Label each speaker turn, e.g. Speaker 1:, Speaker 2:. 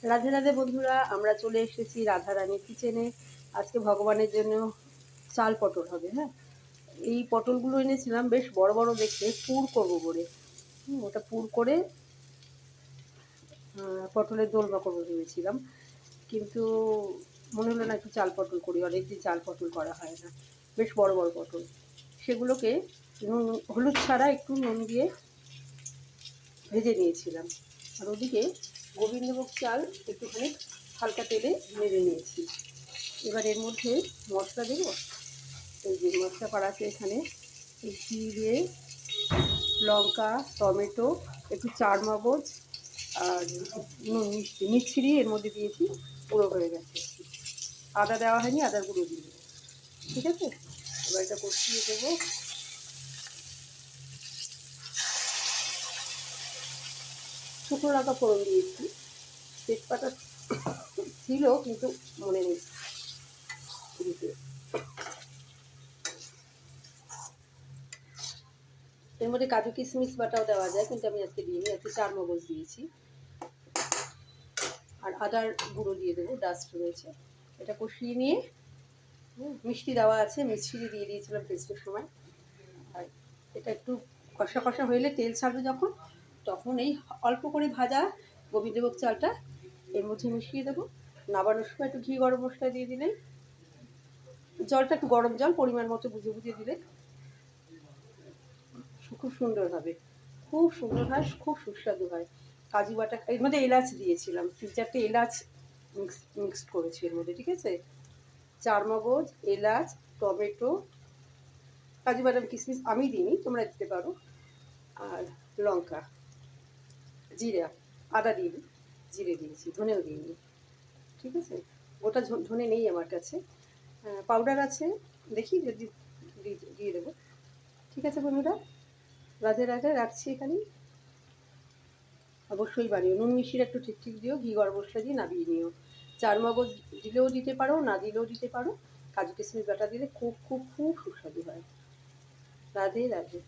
Speaker 1: রাধে রাধে বন্ধুরা, আমরা চলে এসেছি রাধারানীর কিচেনে। আজকে ভগবানের জন্য চাল পটল হবে। হ্যাঁ, এই পটলগুলো এনেছিলাম বেশ বড় বড় দেখতে, পুর করবো বলে। ওটা পুর করে পটলের দোলমা করবো ভেবেছিলাম, কিন্তু মনে হলো না একটু চাল পটল করি, অনেকদিন চাল পটল করা হয় না। বেশ বড় বড় পটল, সেগুলোকে নুন হলুদ ছাড়া একটু নুন দিয়ে ভেজে নিয়েছিলাম। আর ওদিকে গোবিন্দভোগ চাল একটুখানি হালকা তেলে নেড়ে নিয়েছি। এবার এর মধ্যে মশলা দেবো। এই যে মশলা করা আছে এখানে, জিরে, লঙ্কা, টমেটো, একটু চার মগজ আর মিছরি এর মধ্যে দিয়েছি, গুঁড়ো হয়ে গেছে। আদা দেওয়া হয়নি, আদার গুঁড়ো দিয়ে দেবো। ঠিক আছে, এবার এটা কষিয়ে দেবো। শুকনো লঙ্কা ফোড়ন দিয়েছি, তেজপাতা ছিল কিন্তু মনে নেই দিতে। এর মধ্যে কাজু কিশমিশ বাটাও দেওয়া যায়, কিন্তু আমি আজকে দিইনি, আজকে চার মগজ দিয়েছি। আর আদার গুঁড়ো দিয়ে দেবো, ডাস্ট রয়েছে। এটা কষিয়ে নিয়ে মিষ্টি দেওয়া আছে, মিষ্টি দিয়ে দিয়েছিলাম টেস্টের সময়। আর এটা একটু কষা কষা হইলে তেল ছাড়বে যখন, তখন এই অল্প করে ভাজা গোবিন্দভোগ চালটা এর মধ্যে মিশিয়ে দেবো। নাবানোর সময় একটু ঘি গরম মশলা দিয়ে দিলেই, জলটা একটু গরম জল পরিমাণ মতো বুঝে বুঝে দিলে খুব সুন্দর হবে, খুব সুন্দর হয়, খুব সুস্বাদু হয়। কাজু বাটা, এর মধ্যে এলাচ দিয়েছিলাম, 3-4টে এলাচ মিক্সড করেছি এর মধ্যে। ঠিক আছে, চার মগজ, এলাচ, টমেটো, কাজু বাদাম কিশমিশ আমি দিইনি, তোমরা দিতে পারো। আর লঙ্কা, জিরা, আদা দিইনি, জিরে দিয়েছি, ধনেও দিইনি। ঠিক আছে, গোটা ধনে নেই আমার কাছে, পাউডার আছে, দেখি যদি দিয়ে দেবো। ঠিক আছে বন্ধুরা, রাধে রাধে, রাখছি এখানেই। অবশ্যই বানিও, নুন মিশিয়ে একটু ঠিক ঠিক দিও, ঘি গরম মশলা দিয়ে নামিয়ে নিও। চার মগজ দিলেও দিতে পারো, না দিলেও দিতে পারো। কাজু কিশমিশ বাটা দিলে খুব খুব খুব সুস্বাদু হয়। রাধে রাধে।